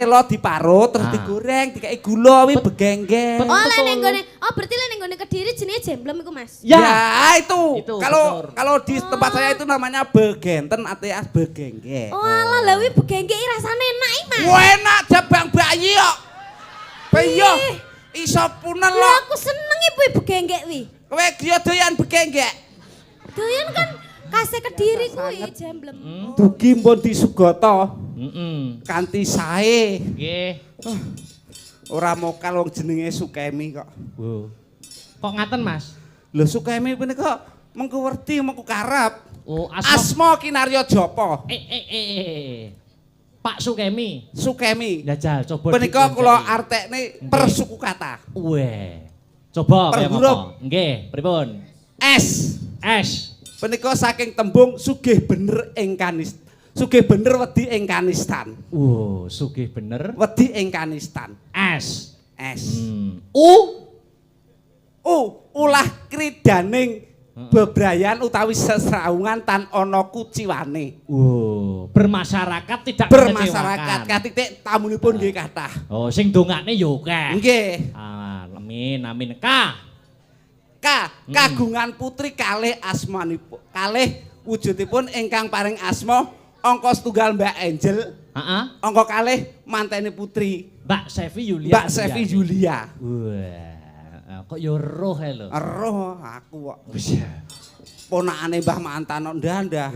kelo diparut terus digoreng, dikai gula wi begengge. Oh, ning nggone. Oh, berarti ning nggone Kediri jenenge jemblem iku, Mas. Ya, itu. Kalau di tempat saya itu namanya begenten alias begengge. Oh, alah lha wi begengge rasane enak iki, Mas. Wah, enak jabang bayi kok. Bayi iso punen lho. Aku seneng ibu begengge wi. Kowe yo doyan begengge. Doyan kan kase Kediri kuwi jemblem. Dugi mbon disugata. Kanthi sae. Nggih. Ora mokal wong jenenge Sukemi kok. Kok ngaten, Mas? Lho Sukemi punika mengko werti mengko karep. Oh, Asma Kinarya Japa. Pak Sukemi. Sukemi. Jajal coba. Punika kula artekne persuku kata. Weh. Coba kaya apa? Nggih, pripun? S. Punika saking tembung sugih bener ing kanistan. Sugih bener wedi ing kanistan. Sugih bener wedi ing kanistan. S. Ulah kridaning bebrayan utawi sesraungan tan ana kuciwane. Bermasyarakat tidak bermasyarakat katitik tamunipun nggih kathah. Oh, sing dongakne ya akeh. Nggih. Amin. Kagungan putri kalih asmanipun. Kalih wujudipun ingkang paring asma angka setunggal Mbak Angel. Angka kalih mantene putri Mbak Sevi Yulia. Wah, kok yo roh ae lho. Roh aku kok. Ponakane Mbah Mantano ndandah.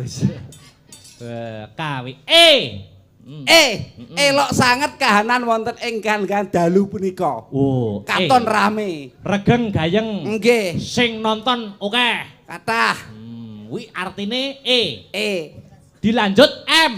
Kawi elok sanget kahanan wonten ing kan dalu punika. Katon rame. Regeng gayeng. Nggih. Sing nonton akeh. Kathah. Kuwi artine Dilanjut M.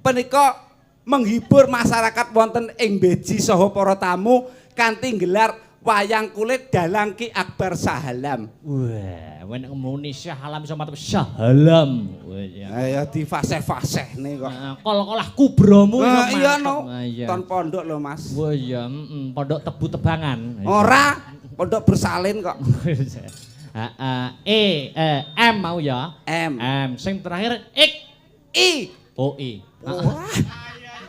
Punika menghibur masyarakat wonten ing beji saha para tamu kanthi gelar wayang kulit dalang Ki Akbar Sahalam. Wah, wen ngomongni Sahalam iso matep Sahalam. Ya di fase-fasehne kok. Kol-kolah kubromu iso matep. Iya no. Ton pondok lho Mas. Wah iya, pondok Tebu Tebangan. Ora, pondok Bersalin kok. M mau ya. M. Sing terakhir I. Oh I.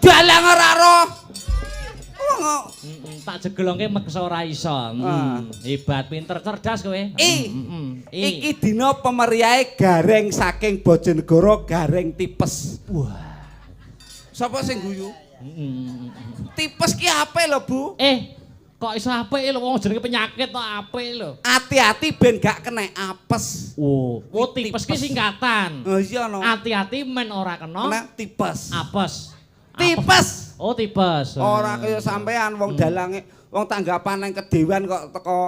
Dalang ora roh. Tak jegelongke meksa ora iso. Hebat, pinter, cerdas kowe. Iki dina pemeriahe gareng saking Bojonegoro Gareng Tipes. Wah. Sapa sing guyu? Tipes ki apik lho, Bu. Kok iso apik lho wong jenenge penyakit kok apik lho. Hati-hati ben gak kena apes. Tipes ki singkatan. Oh iya no. Hati-hati men ora kena tipes. Apes. Tipes. Oh tipes. Ora kaya sampean wong dalange wong tanggapan nang kedewan kok teko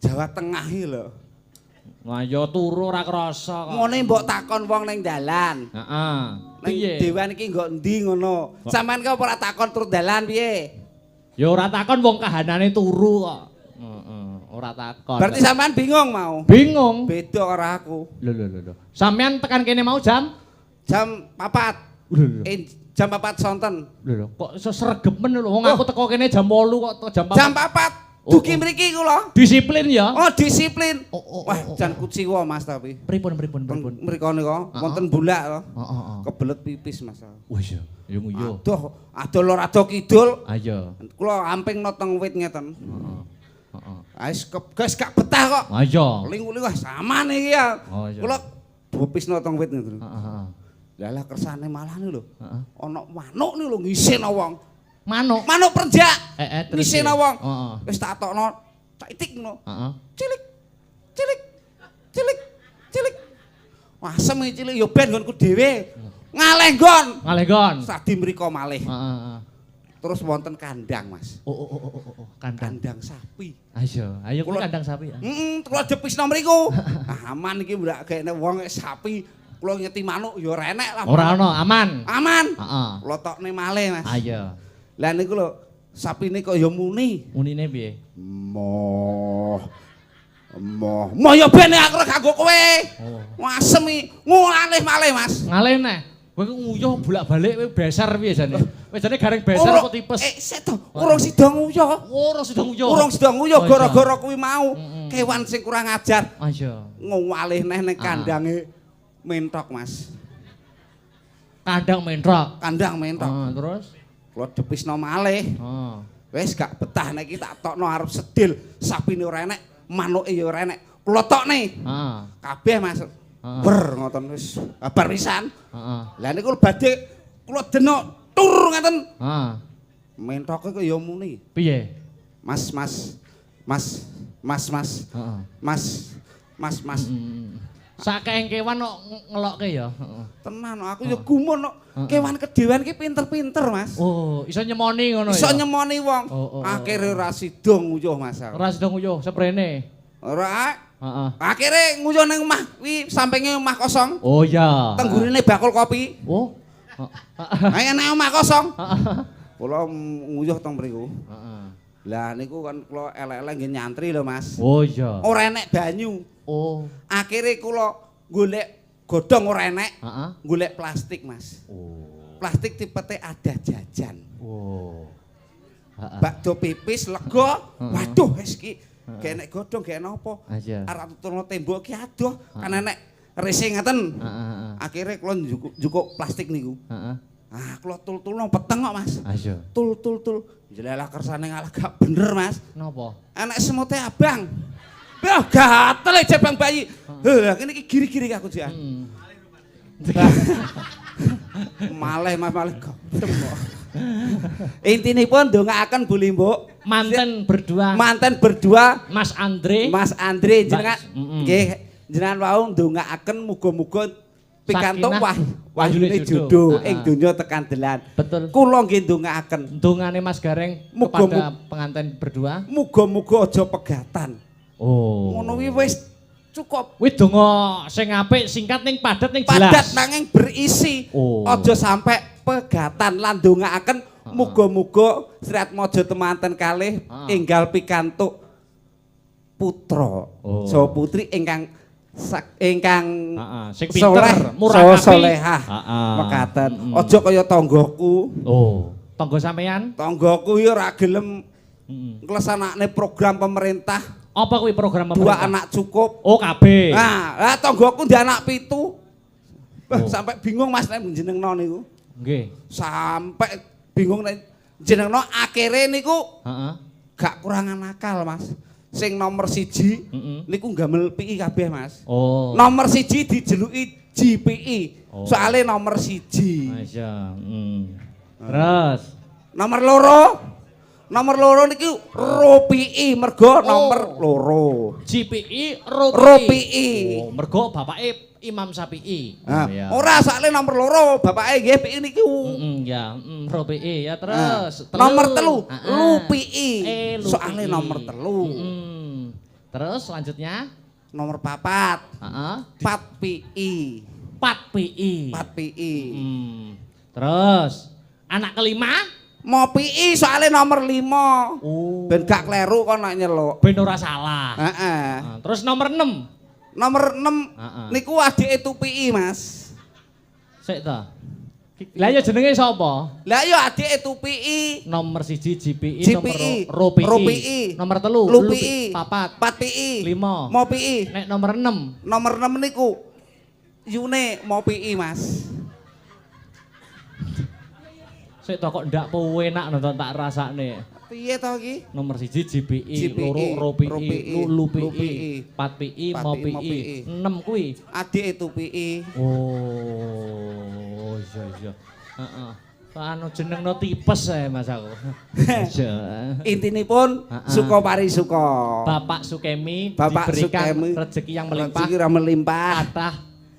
Jawa Tengah iki lho. Wah ya turu ora krasa kok. Ngene mbok takon wong ning dalan. Heeh. Ning dewan iki nggo endi ngono. Sampean kok ora takon tur dalan piye? Ya ora takon wong kahanane turu kok. Heeh, ora takon. Berarti sampean bingung mau? Bingung. Beda ora aku. Lho. Sampean tekan kene mau jam 4. Jam 4 sonten. Lho, kok iso sregemen lho. Wong aku teko kene jam 8 kok jam 4. Jam 4. Dugi mriki kula. Disiplin ya. Oh, disiplin. Wah, jan kuciwa Mas tapi. Pripun. Mrikone kok wonten bulak to. Kebelet pipis Mas. Wah iya. Yo nguyu. Aduh lor adoh kidul. Ayo. Kula amping teng wit ngeten. Ais gak betah kok. Ayo. Ling-ling wah saman iki ya. Kula bupisno teng wit ngeten. Lah kersane malah lho. Ana manuk niku lho ngisena wong. Manuk perjak. Ngisena wong. Wis tak tokno caitik ngono. Cilik. Wah, semi cilik ya ben nggonku dhewe. Ngaleh nggon. Sadi mriko malih. Terus wonten kandang, Mas. Kandang sapi. Ayo kuwi kandang sapi ya. Kula depisno mriku. Aman iki mbrak gekne wong sapi. Kula ngeti manuk ya ora enek lah. Ora ono, aman. Heeh. Kula tokne malih, Mas. Ayo. Lah niku lho, sapine kok ya muni. Munine piye? Moh ya ben aku kanggo kowe. Asem iki ngulane malih, Mas. Ngalih neh. Kowe nguyuh bolak-balik kowe besar piye jane? Kowe jane gareng besar apa tipes? Sik to, urung sida nguyuh. Urung sida nguyuh gara-gara kuwi mau. Kewan sing kurang ajar. Ayo. Ngwalih neh ning kandange mentok, Mas. Kandang mentok. Kandang mentok. Terus kula depisno malih. Wis gak betah nek iki tak tokno arep sedil, sapine ora enek, manuke ya ora enek. Kula tokne. Kabeh Mas. Ber ngoten wis kabar pisan. Lah niku badhe kula denok tur ngoten. Mentoke kok ya muni. Piye? Mas. Sakeng kewan kok ngelokke ya. Tenan aku ya gumun kok. Kewan kedewan ki pinter-pinter, Mas. Oh, iso nyemoni ngono ya. Iso nyemoni wong. Akhire ora sida nguyuh, Mas. Ora sida nguyuh seprene. Ora. Akhire nguyuh ning omah kuwi sampinge omah kosong. Oh iya. Tenggurine bakul kopi. Oh. Ayo nek omah kosong. Kula nguyuh teng mriku. Lah niku kan kula elek-elek nggih nyantri lho, Mas. Oh iya. Ora enek banyu. Oh. Akhire kula golek godhong ora enek. Golek plastik, Mas. Plastik tipete ada jajan. Bakdo pipis lega. Waduh wis iki gak enek godhong gak enek apa. Arep turun tembok ki adoh kan enek rese ngaten. Akhire kula njukuk plastik niku. Kula tul-tulno peteng kok, Mas. Tul. Jelalah kersane ngalah gak bener, Mas. Napa? Enek semute abang. Wah, gatel jabang bayi. Lah kene iki giri-giri aku jian. Malih Mas malih godhong kok. Intinipun ndongaaken Bu Limbo. Manten berdua. Mas Andre jenengan nggih jenengan wau ndongaaken muga-muga pikantuk wahyune jodoh ing donya tekan delan. Betul. Kula nggih ndongaaken. Dongane Mas Gareng kepada pengantin berdua. Muga-muga aja pegatan. Oh. Ngono kuwi wis cukup. Wis donga sing apik, singkat ning padat ning jelas. Padat nanging berisi. Aja sampe pegatan lan ndongaaken muga-muga Sri Atmaja temanten kalih enggal pikantuk putra saha putri ingkang sing pinter, murah salehah. Mekaten. Aja kaya tanggoku. Oh, tangga sampean? Tanggoku ya ora gelem ngleksanakne program pemerintah. Apa kuwi program pemerintah? 2 anak cukup. Oh, kabeh. Lah tanggoku ndek anak 7. Sampai bingung Mas nek jenengno niku. Nggih. Sampai bingung nek jenengno akhire niku gak kurangan akal, Mas. Sing nomor 1 niku gamel PI kabeh, Mas. Oh. Nomor 1 dijeluki GPI. Soale nomor 1. Masya. Terus nomor loro niki ROPI mergo nomor loro. GPI ROPI. Oh, mergo bapake Imam Syafi'i. Ora soalnya nomor loro bapake nggih PI niku. Ya, ROPI ya terus. Nomor 3 LUPI. Soalnya nomor 3. Terus selanjutnya nomor 4. 4 PI. 4 PI. Terus anak kelima mau PI soalnya nomor 5. Ben gak kleru kok nek nyeluk. Ben ora salah. Terus nomor 6. Nomor 6 niku adike TUPI, Mas. Sik ta. Lah ya jenenge sapa? Lah ya adike TUPI. Nomor 1 GPI, GPI, nomor ROPI. Nomor 3 LUPI. 4 PI. 5 mau PI. Nek nomor 6. Nomor 6 niku Yune mau PI, Mas. Sik to kok ndak penak nonton tak rasakne. Piye to iki? Nomor 1 GPI, loro ROPI, LUPI, 4 PI, mau PI. 6 kuwi adike TUPI. Oh, iya. Anu jenengno tipes ae Mas aku. Intinipun suka parisuka. Bapak Sukemi diberikan rezeki yang melimpah. Kathah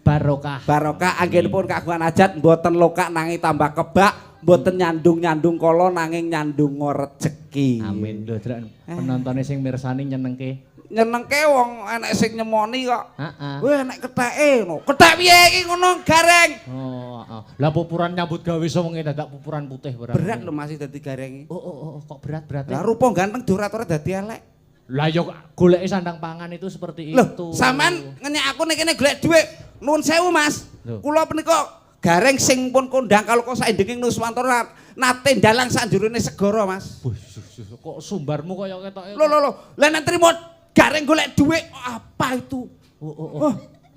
barokah. Barokah anggenipun kagungan hajat mboten lokak nanging tambah kebak. Mboten nyandung kala nanging nyandung rezeki. Amin lho, Drak. Penontone sing mirsani nyenengke. Nyenengke wong enek sing nyemoni kok. Weh enek ketheke ngono. Kethek piye iki ngono, Gareng? Lah pupuran nyambut gawe sewengi dadak pupuran putih ora. Berat lho masih dadi Gareng iki. Kok berat. Lah rupa ganteng durat-ora dadi elek. Lah yo goleki sandang pangan itu seperti itu. Loh, sampean ngenyek aku nek kene golek dhuwit. Nuwun sewu, Mas. Kula menika Gareng sing pun kondang kalau kok saindenging Nuswantara nate ndalang sanjurune segara, Mas. Kok sumbarmu kaya ketoke. Lho. Lah nek trimo Gareng golek dhuwit apa itu?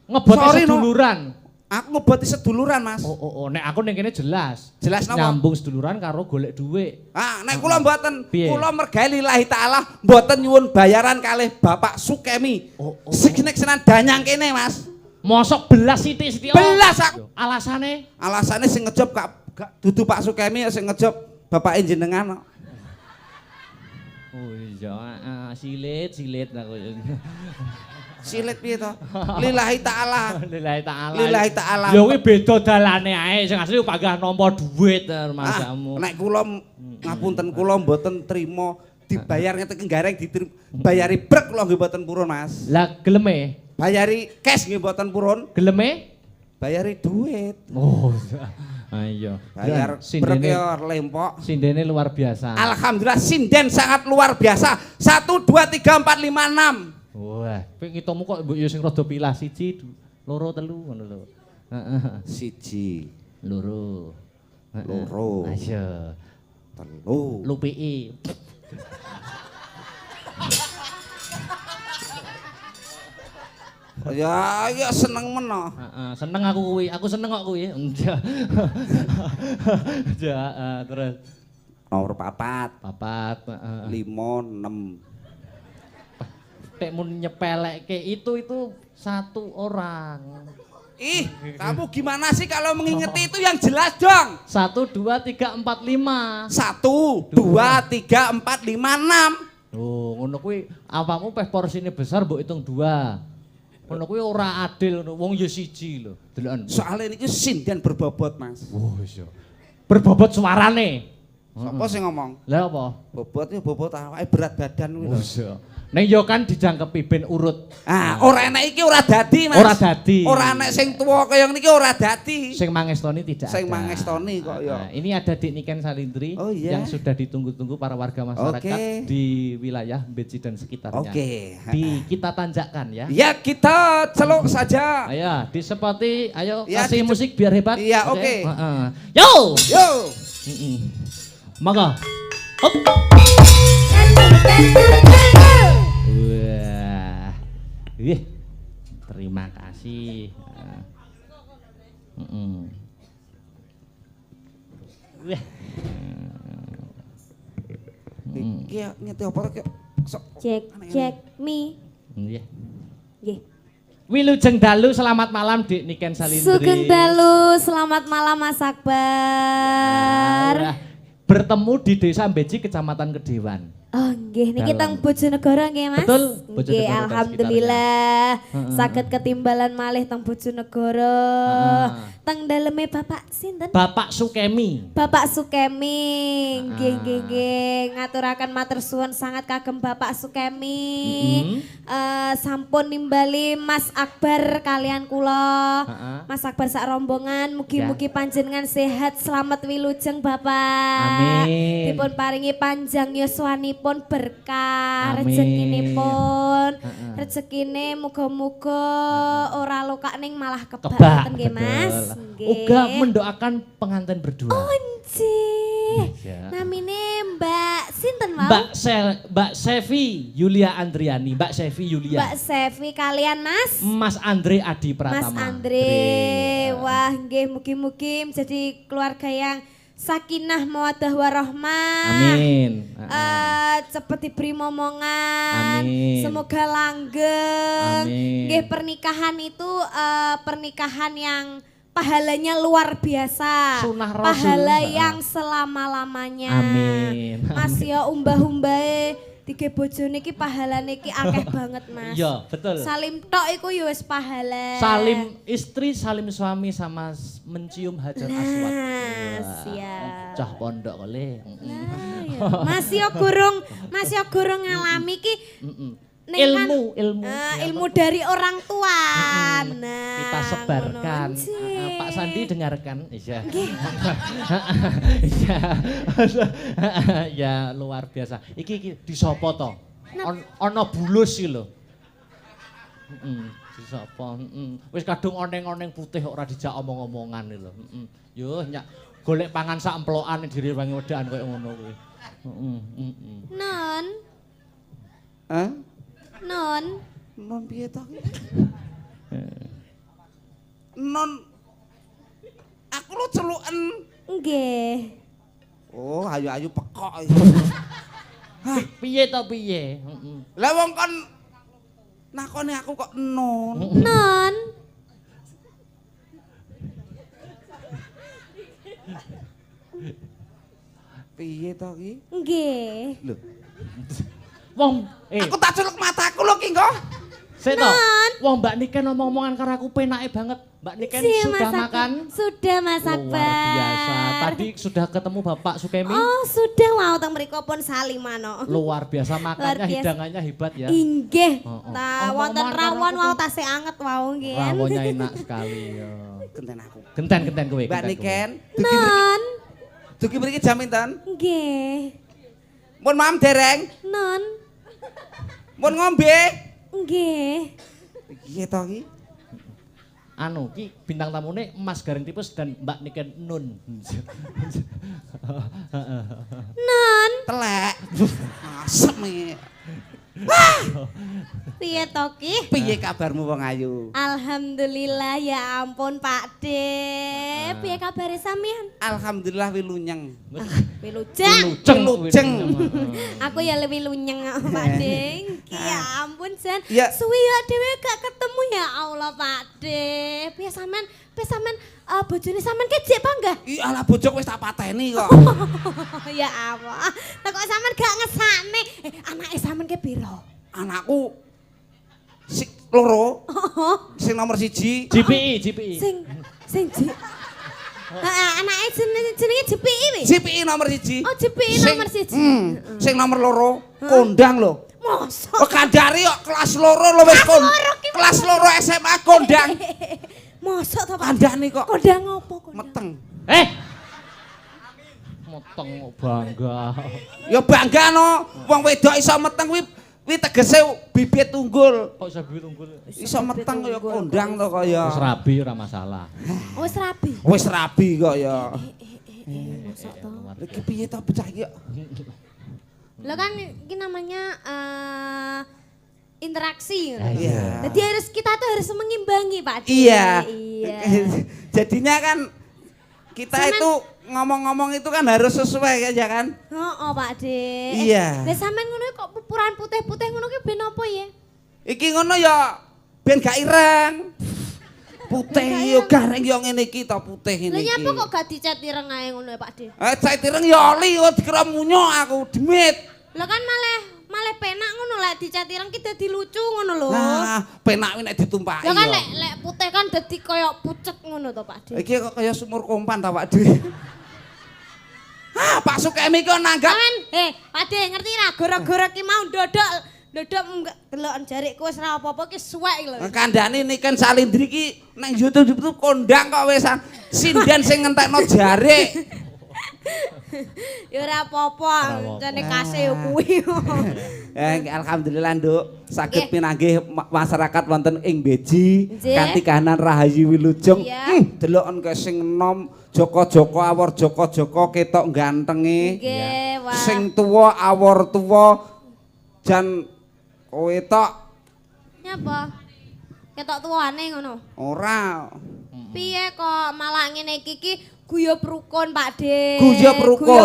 Ngebot seduluran. Aku ngeboti seduluran, Mas. Nek aku ning kene jelas. Jelas napa? Nyambung seduluran karo golek dhuwit. Nek kula mboten, kula mergawe lillahi taala mboten nyuwun bayaran kalih Bapak Sukemi. Segenek senan danyang kene, Mas. Mosok belas sithik-sithik. Belas aku. Alasane? Alasane sing ngejob gak dudu Pak Sukemi sing ngejob Bapak jenengan. Oh iya, silit aku. Silit piye to? Lillahi taala. Lillahi taala. Lillahi taala. Ya kuwi beda dalane ae, sing asli panggah nampa dhuwit masamu. Nek kula ngapunten kula mboten trima dibayar ngeten gareng dibayari brek kula nggih mboten purun, Mas. Lah geleme? Bayari cash nggih mboten purun. Geleme? Bayari duit. Oh. Ayo. Bayar brek ya lempok. Sindene luar biasa. Alhamdulillah sinden sangat luar biasa. 1 2 3 4 5 6. Wah, kowe ngitomu kok mbok yo sing rada pilah 1, 2, 3 ngono lho. Heeh. 1 2 2 Ayo. 3 Lupiki. Ya seneng meno. Heeh, seneng aku kuwi. Aku seneng kok kuwi. Ja, terus Nomor 4. 4, 5 6. Tek mun nyepelekke itu satu orang. Ih, kamu gimana sih kalau mengingeti itu yang jelas dong. 1 2 3 4 5. 1 2 3 4 5 6. Oh, ngono kuwi apamu peh porsine besar mbok hitung 2. Ngono kuwi ora adil ngono. Wong ya siji lho, deloken. Soale niki sinden berbobot, Mas. Oh, iya. Berbobot suarane. Sapa sing ngomong? Lah apa? Bobot ya bobot awake berat badan kuwi lho. Oh, iya. Ning yo kan dijangkepi ben urut. Ora enek iki ora dadi, Mas. Ora dadi. Ora enek sing tuwa kaya niki ora dadi. Sing mangestoni tidak Sing ada. mangestoni kok ya. Nah, ini ada Dik Niken Salindri yang sudah ditunggu-tunggu para warga masyarakat di wilayah Beci dan sekitarnya. Kita tanjakan ya. Ya, kita celuk saja. Ayo, disepoti, ayo Ya, kasih musik biar hebat. Iya, oke. Yo. Yo. Mangga. Hop. Wah. Terima kasih. Wah. Iki nyeti apa to? Cek mi. Nggih. Nggih. Wilujeng dalu selamat malam Dik Niken Salindri. Sugeng dalu selamat malam Mas Akbar. Bertemu di Desa Beci Kecamatan Kedewan. Oh nggih niki teng Bojonegoro nggih Mas. Betul, nggih alhamdulillah saged ketimbalan malih teng Bojonegoro. Teng daleme Bapak sinten? Bapak Sukemi. Bapak Sukemi. Nggih ngaturaken matur suwun sangat kagem Bapak Sukemi. Sampun nimbali Mas Akbar kalian kula. Mas Akbar sak rombongan mugi-mugi panjenengan sehat selamat wilujeng Bapak. Amin. Dipun paringi panjang yuswanipun berkah rezekinipun rezekine muga-muga ora lokak ning malah kebak nggih Mas nggih. Uga mendoakan pengantin berdua. Onci namine Mbak sinten mau? Mbak Sevi Yulia Andriani. Mbak Sevi Yulia. Mbak Sevi kalian Mas Andre Adi Pratama. Mas Andre wah nggih mugi-mugi menjadi keluarga yang sakinah mawaddah warahmah. Amin. Cepet diberi momongan. Amin. Semoga langgeng. Amin. Nggih pernikahan itu pernikahan yang pahalanya luar biasa. Sunnah Rasul. Pahala yang selama-lamanya. Amin. Mas ya umbah-umbahe tiga bojone iki pahalane iki akeh banget Mas. Iya, betul. Salim tok iku ya wis pahala. Salim istri, salim suami sama mencium hajar aswad. Siap. Cah pondok kole. Masih gurung ngalami ki ilmu dari orang tua. Nah, kita sebarkan. Pak Sandi dengarkan. Iya. Ya luar biasa. Iki disopo to? Ono bulus iki lho. Disopo. Wis kadung oneng-oneng putih ora dijak omong-omongan lho. Yo nyak golek pangan sak emplokan direwangi wedakan koyo ngono kuwi. Non. Non piye to? Non Aku lu celuken. Nggih. Oh, ayu-ayu pekok. Piye to piye? Lah wong kon nakoni aku kok non. Non. Piye to ki? Nggih. Lho. Wong, aku tak culuk mataku lho ki engko. Sik to. Wong Mbak Niken omong-omongan karo aku penake banget. Mbak Niken sudah makan? Sudah Mas Akbar. Luar biasa. Tadi sudah ketemu Bapak Sukemi? Oh, sudah wow teng mriko pun salimano. Luar biasa makannya, hidangannya hebat ya. Inggih. Oh. Wonten rawon wow tasih anget wow nggih. Rawonnya enak sekali ya. Genten aku. Genten kowe. Mbak Niken, Non. dugi mriki jam pinten? Nggih. Mun mam dereng? Non. Mun ngombe? Nggih. Piye to ki? Anu, ki bintang tamune Mas Garing Tipes dan Mbak Niken Nun. Non. Telek. Asem iki. Piye to ki? Piye kabarmu wong ayu? Alhamdulillah ya ampun Pak De. Piye kabare sampean? Alhamdulillah wilunyeng. Wilujeng. Aku ya lebih lunyeng Pak De. Ya ampun Jan. Suwi ya dhewe gak ketemu ya Allah Pak De. Piye sampean bojone sampean kejek panggah? Iya lah bojok wis tak pateni kok. Ya Allah. Lah kok sampean gak ngesane? Anake sampean ke piro? Anakku sing loro. Sing nomor 1. GPI. Sing anake jenenge GPI wi? GPI nomor 1. Oh, GPI nomor 1. Sing nomor loro kondang lho. Mosok. Oh kandari kok kelas loro lho wis kelas loro SMA kondang. Mosok to Pak? Kandhane kok. Kondang opo kondang? Meteng. Meteng bangga. Ya bangga no. Wong wedok iso meteng kuwi tegese bibit unggul. Kok iso bibit unggul? Iso meteng kaya kondang to kaya. Wis rabi ora masalah. Wis rabi. Wis rabi kok ya. Mosok to. Iki piye to bocah iki? Lah kan ini namanya interaksi. Iya. Jadi kita tuh harus mengimbangi Pak De. Iya. Iya. Jadinya kan kita itu ngomong-ngomong itu kan harus sesuai ya kan? Oh Pak De. Iya. Lah sampean ngono kok pupuran putih-putih ngono ki ben apa ya? Iki ngono ya ben gak ireng. Putih yo gareng yo ngene iki to putih ngene iki. Lah nyapa kok gak dicat ireng ae ngono ya Pak De? Cat ireng yo oli kok dikira munyo aku demit. Lah kan malah penak ngono lek dicat ireng ki dadi lucu ngono lho. Nah, penak nek ditumpaki. Ya kan lek putih kan dadi kaya pucet ngono to Pak De. Iki kok kaya sumur kompan ta Pak De. Pak Sukemi kok nanggap. Pak De ngerti ra gara-gara ki mau dodok deloken jarikku wis ora apa-apa ki suwek lho. Kandhane Niken Salindri ki nang YouTube kondang kok wisan sinden sing ngentekno jarik. Ya ora apa-apa, jane kasih kuwi. Alhamdulillah Nduk, saged pinanggih masyarakat wonten ing Beji kanthi kahanan Rahayu Wilujeng. Deloken ke sing enom Joko-joko awor joko-joko ketok gantenge. Sing tuwa awor tuwa jan kowe tok. Nyapa? Ketok tuwane ngono. Ora. Piye kok malah ngene iki guyub rukun Pak De. Guyub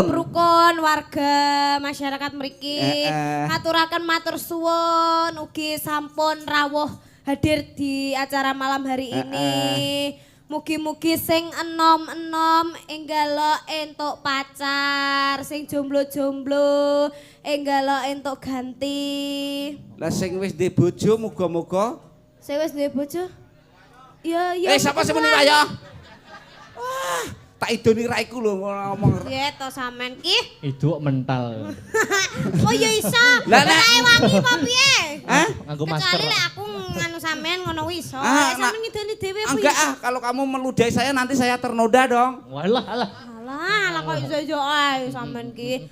rukun warga masyarakat mriki. Ngaturaken matur suwun ugi sampun rawuh hadir di acara malam hari ini. Mugi-mugi sing enom-enom enggalo entuk pacar, sing jomblo-jomblo enggalo entuk ganti. Lah sing wis ndek bojo muga-muga. Sing wis ndek bojo? Ya. Sapa sing muni ya? Wah, tak idoni ra iku lho ngomong. Piye to sampean ki? Iduk mental. Oh ya iso. Lah wangi apa piye? Nganggo masker. Kecuali lek aku nganu sampean ngono iso. Sampean ngidoni dhewe apa enggak kalau kamu meludahi saya nanti saya ternoda dong. Walah, Alah kok iso-iso ae sampean ki.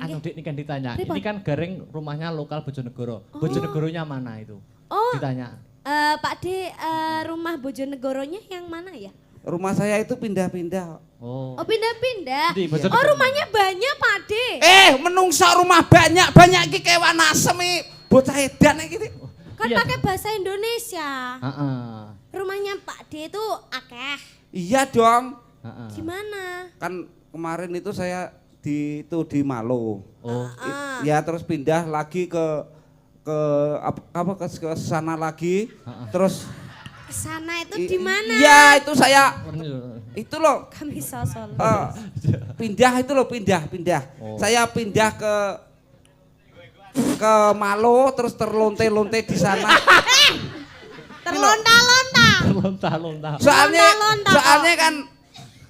Anu Dik, ini kan ditanya. Ini kan Garing rumahnya lokal Bojonegoro. Bojonegoronya mana itu? Ditanya. Pak De, rumah Bojonegoronya yang mana ya? Rumah saya itu pindah-pindah. Oh pindah-pindah. Oh rumahnya banyak Pak De. Menungso rumah banyak iki kewan asem iki. Bocah edan iki. Kan pakai bahasa Indonesia. Heeh. Rumahnya Pak De itu akeh. Iya dong. Di mana? Kan kemarin itu saya di Malo. Oh. Ya terus pindah lagi ke sana lagi. Terus ke sana itu di mana? Iya, itu saya itu loh. Kami sosol. Pindah itu loh, pindah. Oh. Saya pindah ke Malo terus terlonte-lonte di sana. Terlonta-lonta. Soalnya kan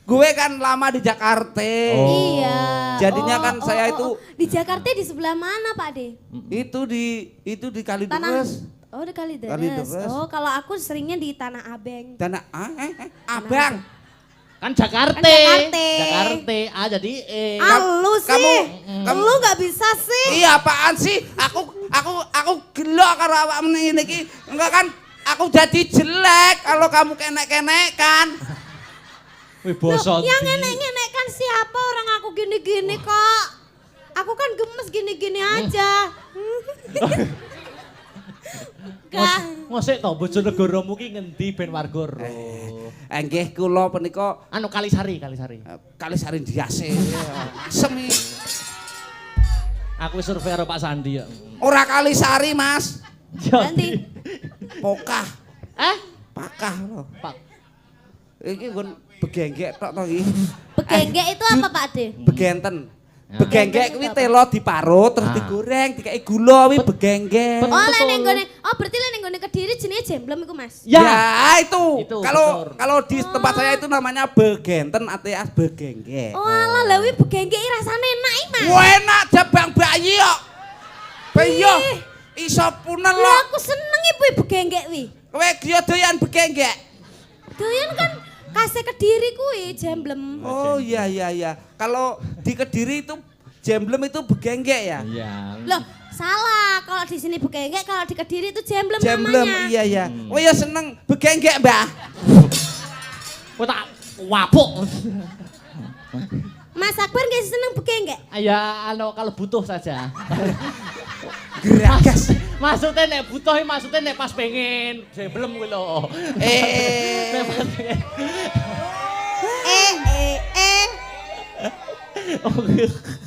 gue kan lama di Jakarta. Iya. Jadinya kan saya itu di Jakarta di sebelah mana, Pak De? Itu di Kalideres. Oh, di Kalideres. Oh, kalau aku seringnya di Tanah Abang. Abang. Kan Jakarta. Jadi lu sih. Lu nggak bisa sih. Iya, apaan sih? Aku gelo karo awakmu ngene iki. Enggak kan aku jadi jelek kalau kamu kenek-kenek kan. Wih, bosan. Yang nenek-nenek kan siapa, orang aku gini-gini kok. Aku kan gemes gini-gini aja. Ngosek to Bojonegoromu ki ngendi ben warga ro. Nggih kula punika Kalisari. Kalisari Ndiase. Semi. Aku survei karo Pak Sandi ya. Ora Kalisari, Mas. Nanti. Pokah. Pakah lho. Pak. Iki nggon begenggek tok to iki. Begenggek itu apa, Pak De? Begenten. Begenggek kuwi telo diparut terus digoreng, dikei gula kuwi begenggek. Berarti ning nggone Kediri jenenge jemblem iku, Mas. Ya, itu. Kalau di tempat saya itu namanya begenten alias begenggek. Oh, alah lha kuwi begenggek rasane enak iki, Mas. Wah, enak jabang bayi kok. Bayi iso punen lho. Aku seneng iki begenggek kuwi. Kowe yo doyan begenggek. Doyan kan Kase Kediri kuwi jemblem. Oh iya. Kalau di Kediri itu jemblem itu begenggek ya? Iya. Loh, salah. Kalau di sini begenggek, kalau di Kediri itu jemblem namanya. Jemblem, iya. Oh ya seneng begenggek, Mbah. Kok tak wapuk. Mas Akbar nggak seneng begenggek? Ya, kalau butuh saja. Geragas. Maksudnya nek butuh, maksudnya nek pas pengen jemblem kuwi lho.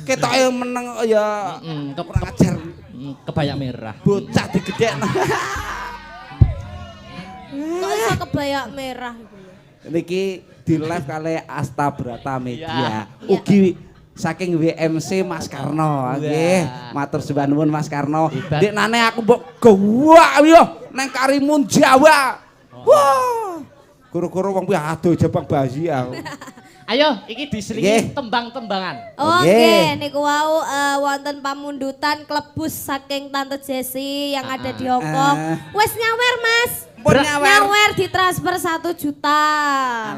Ketoke meneng ya kurang ajar. Kebaya merah. Bocah digedhekno. Kok iso kebaya merah iku? Niki di live kali Astabrata Media. Ugi saking WMC Mas Karno, nggih. Matur sembah nuwun Mas Karno. Deknane aku mbok gawak yo nang Karimun Jawa. Wah. Guru-guru wong kuwi adoh jabang bayi aku. Ayo, iki diselingi tembang-tembangan. Oke, niku wau wonten pamundutan klebus saking Tante Jessi yang ada di Hongkong. Wes nyawer, Mas. Nyawer ditransfer 1 juta.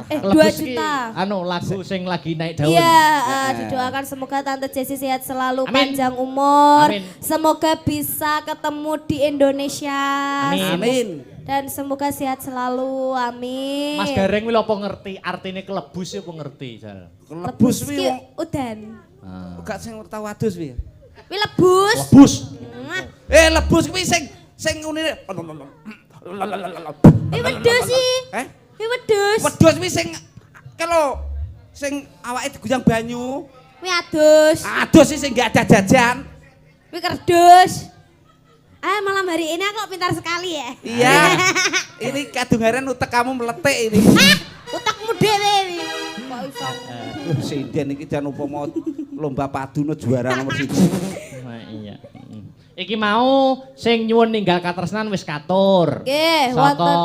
2 juta. Lagu sing lagi naik daun. Iya, didoakan semoga Tante Jessi sehat selalu, panjang umur. Amin. Semoga bisa ketemu di Indonesia. Amin. Dan semoga sehat selalu, amin. Mas Gareng kuwi apa ngerti artine kelebus ya apa ngerti, Jal? Lebus kuwi udan. Gak sing tau wadus kuwi. Kuwi lebus. Lebus. Lebus kuwi sing ngene. Wedhus sih. Wedhus. Wedhus kuwi sing kalau sing awake diguyang banyu. Kuwi adus. Adus sing gak ada jajan. Kuwi kerdus. Malam hari ini aku pintar sekali ya. Iya. Ini kadungaren utek kamu meletik ini. Utekmu dhewe iki. Kok iso. Sinden iki jan upama lomba padu no juara nomor 1. Iya. Iki mau sing nyuwun ninggal katresnan wis katur. Nggih, wonten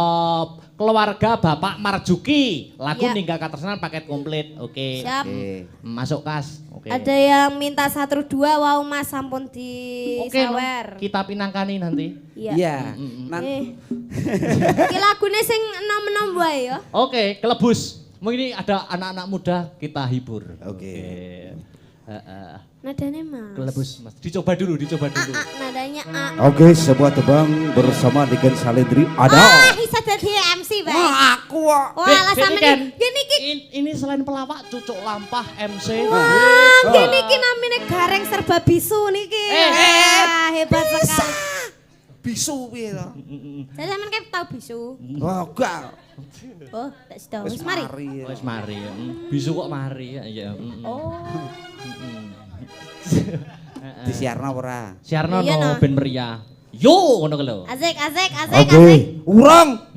keluarga Bapak Marjuki. Lagu ninggal katresnan paket komplit. Oke. Siap. Masuk kas. Oke. Ada yang minta 1 2 wau Mas sampun di sawer. Kita pinangkani nanti. Iya. Nanti. Iki lagune sing enom-enom wae ya. Oke, kelebus. Mungkin ada anak-anak muda kita hibur. Oke. Nadanya Mas. Kelebus Mas. Dicoba dulu. Nadanya A. Oke, sebuah tebang bersama dengan Salendri ada. Bisa jadi MC, Bang. Aku kok. Wah, sampeyan gini ki. Ini selain pelawak cucuk lampah MC. Wah, gini ki namanya Gareng Serba Bisu niki. Hebat sekali. bisu piye to? Jadi sampean kayak tau bisu. Oh, enggak. Oh, tak sida. Wis mari. Wis mari. Bisu kok mari ya. Oh. Disiarno ora? Siarno no ben meriah. Yo ngono lho. Asik. Oke, urang.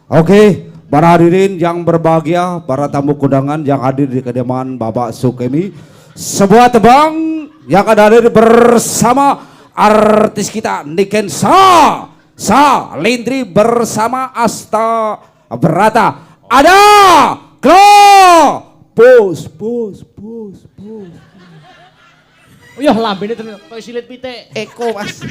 Oke, para hadirin yang berbahagia, para tamu undangan yang hadir di kediaman Bapak Sukemi, sebuah tebang yang akan hadir bersama artis kita Niken Salindri bersama Asta Berata. Ada Bos. Yah lambene tenan koyo silit pitik. Eko Mas.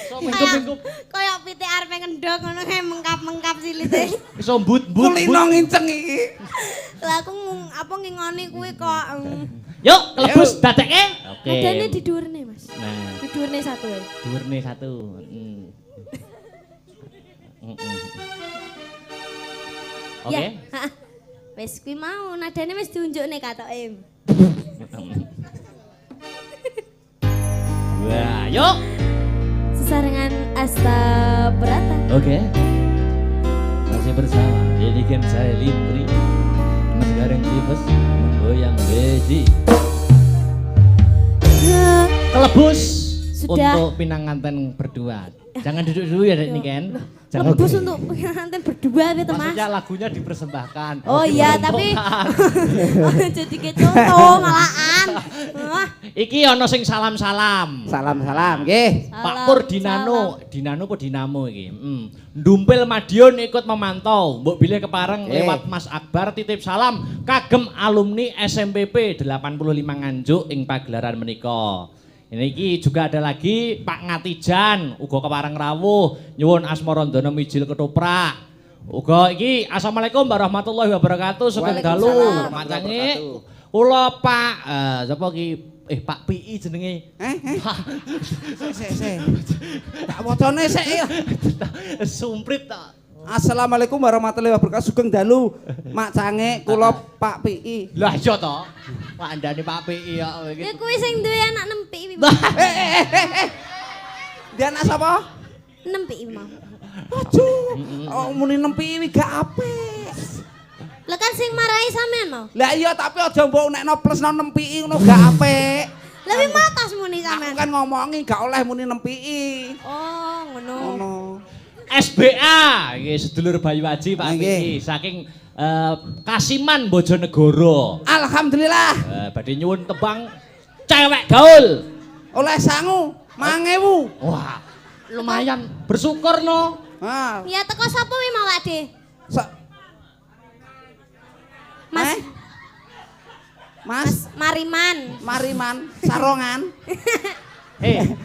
Sok minggup-minggup. Kayak pitik arep ngendhog ngono kae mengkap-mengkap silite. Iso mbut-mbut. Kulino nginceng iki. Lah aku apa ngingoni kuwi kok. Yuk, kelebus dadekke. Oke. Adane di dhuwurne, Mas. Nah, Di dhuwurne satu ya. dhuwurne satu. Oke. Ya, heeh. Wis kuwi mau nadane wis diunjukne katoke. Wah, yuk. Sesarengan Asta Berata. Oke. Masih bersama Niken Salindri. Mas Gareng Tipes menggoyang besi. Kelebus Sudah. untuk pinanganten berdua. Jangan duduk dulu ya Niken. Jangan Lebus untuk pengantin berdua gitu, Mas. maksudnya lagunya dipersembahkan. Oh iya, tapi jadi kayak contoh malahan. Wah, Iki ono sing salam-salam. Salam nggih. Pak Pur Dinano apa Dinamo iki. Ndumpil Madiun ikut memantau. Mbok bilih kepareng lewat Mas Akbar titip salam kagem alumni SMPP 85 Nganjuk ing pagelaran menika. Ini juga ada lagi Pak Ngatijan, uga kepareng rawuh, nyuwun asmarandana mijil ketoprak. Uga iki assalamualaikum warahmatullahi wabarakatuh. Sugeng dalu macange. Kula Pak sapa iki Pak PI jenenge. Sik. Tak wacane sik ya. Sumprit ta. Assalamualaikum warahmatullahi wabarakatuh. Sugeng dalu Mak Cange kula Pak PI. Lah iya to. Wandane Pak PI ya kowe iki. ya kuwi sing duwe anak nempi iki. Dia anak sapa? Nempi iki mau. Aduh. Muni nempi iki gak apik. Lah kan sing marahi sampean mau. Lah iya tapi aja mbok nekno plusno nempi ngono gak apik. Lah wi matas muni Aku sampean. kan ngomongi gak oleh muni nempi. Oh, ngono. Ngono. SBA, nggih sedulur Bayu Aji Pak PI saking Kasiman Bojonegoro. Alhamdulillah. Badhe nyuwun tebang cewek gaul. Oleh sangu 5.000. Wah, lumayan bersyukur no. Ah. Ya teko sapa wi mau Ade? Mas. Mas Mariman. Sarongan.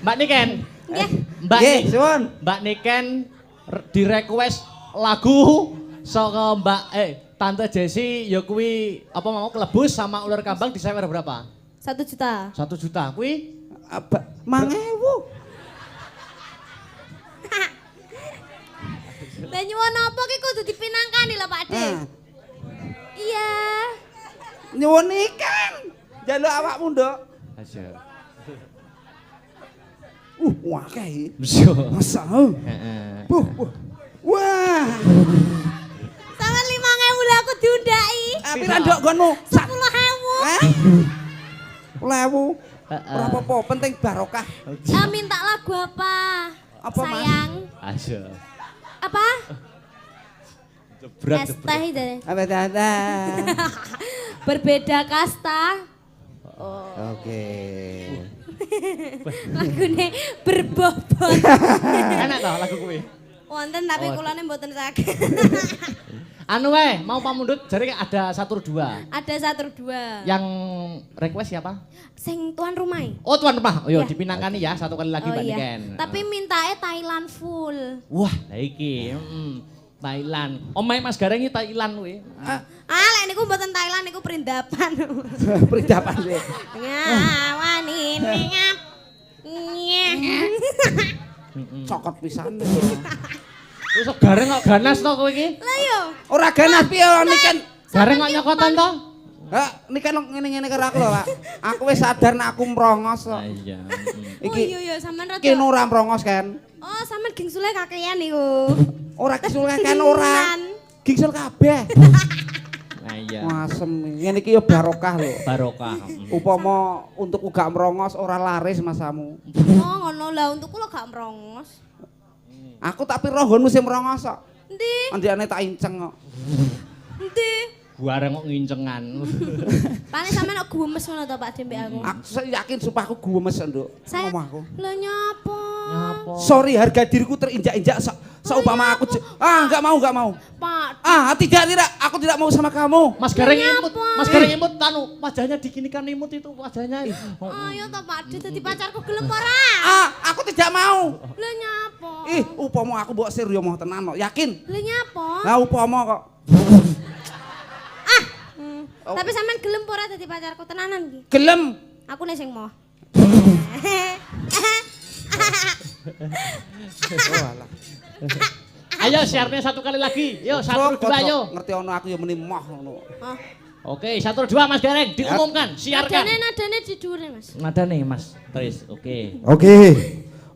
Mbak Niken. Nggih. Mbak Niken di request lagu saka Mbak Tante Jessi ya kuwi apa mau kelebus sama ular kambang disewer berapa? 1 juta. 1 juta kuwi 5.000. Lah nyuwun apa ki kudu dipinangkani lho Pak De. Iya. Nyuwun ikan. Jaluk awakmu, Nduk. Asyik. Wah kae. Masa. Heeh. Wah. Sama 5.000 lah aku diundaki. Pira nduk nggonmu? 10.000. 10.000. Ora apa-apa, penting barokah. Minta lagu apa? Apa, Mas? Sayang. Asyik. Apa? Jebret. Kasta itu. Apa tata? Berbeda kasta. Oke. Lagune berbobot. Enak toh lagu kuwi. Wonten tapi kulane mboten saged. Anu mau pamundhut jare ada 1-2. Ada 1-2. Yang request siapa? Sing tuan rumah. Oh tuan rumah. Yo Ya. dipinangkani ya satu kali lagi Mbak Niken. Tapi mintae Thailand full. Wah, lah iki. Thailand. Omahe Mas Gareng iki Thailand kuwi. Lek niku mboten Thailand niku perindapan. Perindapan sih. Ngawani ngap. Cokot pisan. Wis Gareng kok ganas to kowe iki? Lah yo. Ora ganas piye Niken? Gareng kok nyokotan to? Niki ngene-ngene karo aku lho, Pak. Aku wis sadar nek aku mrongos kok. Iya. Oh iya sampean rada. Iki ora mrongos kan. Oh, sampean gingsule kakean niku. Ora gisul kan ora. Gingsul kabeh. Nah iya. Asem. Ngene iki ya barokah lho. Barokah. Upama untuk gak mrongos ora laris masamu. Oh, ngono lah untuk kula gak merongos. Aku tak piro nggonmu sing mrongos kok. Endi? Andikane tak inceng kok. Endi? Bareng kok ngincengan. Pane sampean kok gumes ngono to Pak Dembe aku. Aku yakin sumpah aku gumes, Nduk. Saya Ngomong aku. Lah nyapa? Nyapa? Sorry, harga diriku terinjak-injak seumpama aku. Enggak mau. Pak. Tidak. Aku tidak mau sama kamu. Mas Gareng imut. Mas Gareng imut wajahnya diginikan imut itu wajahnya. Ayo to Pak, dadi pacarku gelem ora? Aku tidak mau. Lah nyapa? Upama aku mbok sir yo mau tenan kok. Yakin? Lah nyapa? Lah upama kok. Tapi sampean gelem ora dadi pacarku tenanan iki? Gelem. Aku nek sing mau. Ayo share-nya satu kali lagi. Yo 1 2 ayo. Ngerti ono aku ya meni moh ngono. Oke, 1 2 Mas Gareng diumumkan, siarkan. Nadane di dhuwure Mas. Nada nih Mas Tris. Oke.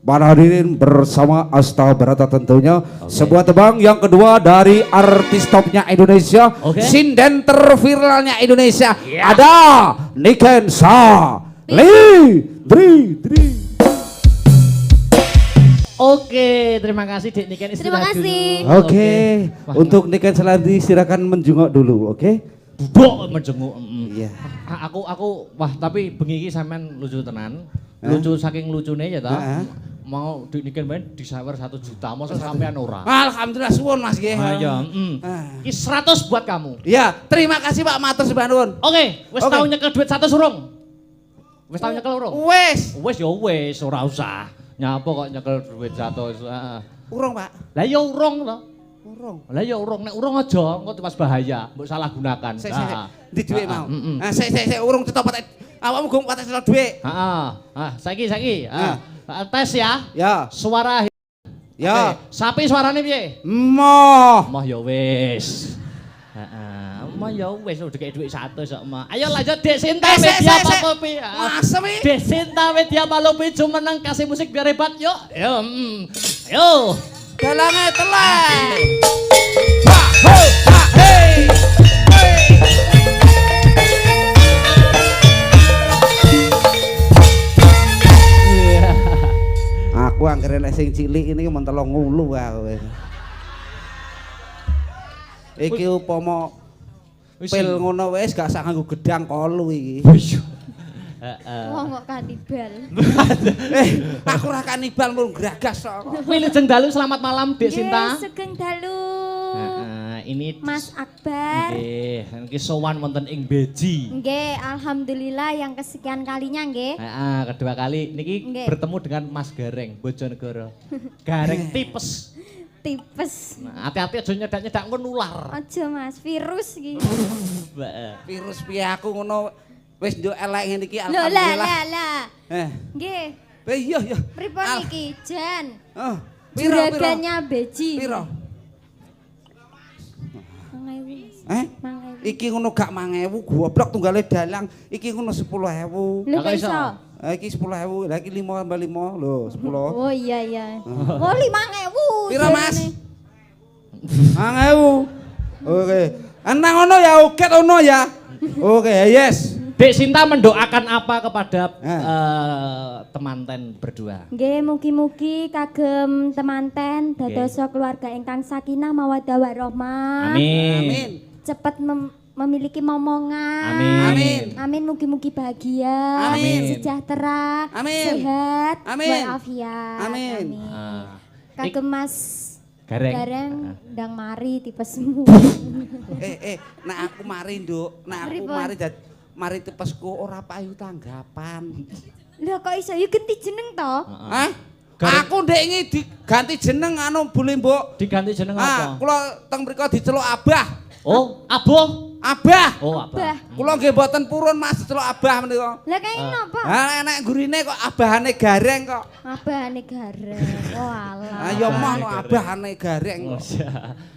Para hadirin bersama Asta Barata tentunya sebuah tebang yang kedua dari artis topnya Indonesia, sinden terviralnya Indonesia, ada Niken Sa Dri. Oke, terima kasih Dek Niken Terima istirahat kasih. dulu. Oke, untuk Niken Salardi silakan menjenguk dulu, oke? Bok menjenguk. Iya. Aku wah tapi bengi iki sampean lucu tenan. Lucu saking lucune ya ta. Mau Dek Niken main disawer 1 juta, masa sampean ora. Alhamdulillah suwun Mas nggih. Iya, Iki 100 buat kamu. Ya, terima kasih Pak, matur sembah nuwun. Oke, wis tau nyekel duit 100 urung? Wis tau nyekel urung? Wis. Wis ya wis, ora usah. Nyapa kok nyekel duit 100. Urung, Pak. Lah ya urung to. Urung. Lah ya urung, nek urung aja, engko pas bahaya, mbok salah gunakan. Sik. Ndi dhuwit mau. Sik urung cetop awakmu gong patek selo dhuwit. Saiki. Tes ya. Ya. Suara Ya. Sapi suarane piye? Moh. Moh ya wis. Moh ya wis udah kayak duit 100 kok mah. Ayo lanjut Dek Sinta Media Palopi. Masem iki. Dek Sinta Media Palopi jumeneng kasih musik biar hebat yuk. Yo. Dalange telek. Hey. Aku anggere nek sing cilik ini men 3 ngulu aku. Iki upama pil ngono wis gak sak nganggo gedang kolu iki. Wong kok kanibal. Aku ora kanibal mung gragas kok. Wilujeng dalu selamat malam Dek Sinta. Sugeng dalu. Ini Mas Akbar. Nggih, iki sowan wonten ing Beji. Nggih, alhamdulillah yang kesekian kalinya nggih. Kedua kali niki bertemu dengan Mas Gareng Bojonegoro. Gareng tipes. Nah, hati-hati aja nyedak-nyedak engko nular. Aja Mas, virus iki. Virus piye aku ngono wis njuk elek ngene iki Lho lah. Nggih. Iya. Pripun iki, Jan? Piro? Juragannya Beji. Piro? 5.000. Iki ngono gak 5.000 goblok tunggale dalang. Iki ngono 10.000. Lho kok iso? Iki 10.000, lah iki 5 tambah 5 lho 10. Oh iya. Oh 5.000. Piro Mas? 5.000. Oke. Enang ngono ya, uket ono ya. Oke, yes. Dek Sinta mendoakan apa kepada temanten berdua? Nggih, mugi-mugi kagem temanten dados keluarga ingkang sakinah mawaddah warahmah. Amin. Cepet memiliki momongan. Amin, mugi-mugi bahagia. Sejahtera. Sehat. Walafiat. Amin. Kagem Mas Gareng ndang mari tipesmu. Nek aku mari, Nduk. Nek aku mari tipesku ora payu tanggapan. Lho kok iso ya ganti jeneng to? Aku ndek iki diganti jeneng anu bule mbok. Diganti jeneng apa? Kula teng mriku diceluk Abah. Oh, Aboh. Abah. Oh, Abah. Kula nggih mboten purun Mas celuk Abah menika. Lah kae napa? Ha enek gurine kok abahane gareng kok. Abahane gareng. Oh alah. Ayo mono abahane gareng kok.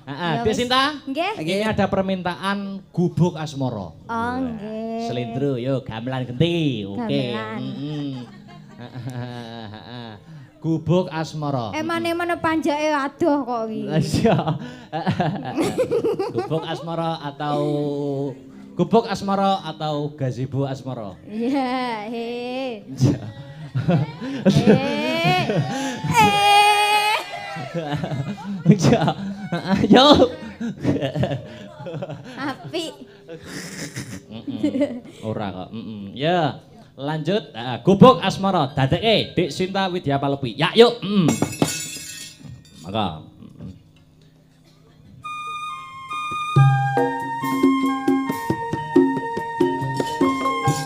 Heeh, Dek Sinta. Nggih. Ini ada permintaan gubuk asmara. Oh nggih. Selindro, yo gamelan genti. Oke. Gamelan. Gubuk asmara. Emane panjake adoh kok iki. Iya. Gubuk asmara atau gazebo asmara. Iya, he. Yo. Api. Ora kok. Ya. Lanjut, gubuk asmara dadeke Dik Sinta Widya Palepi. Ya yuk. Maka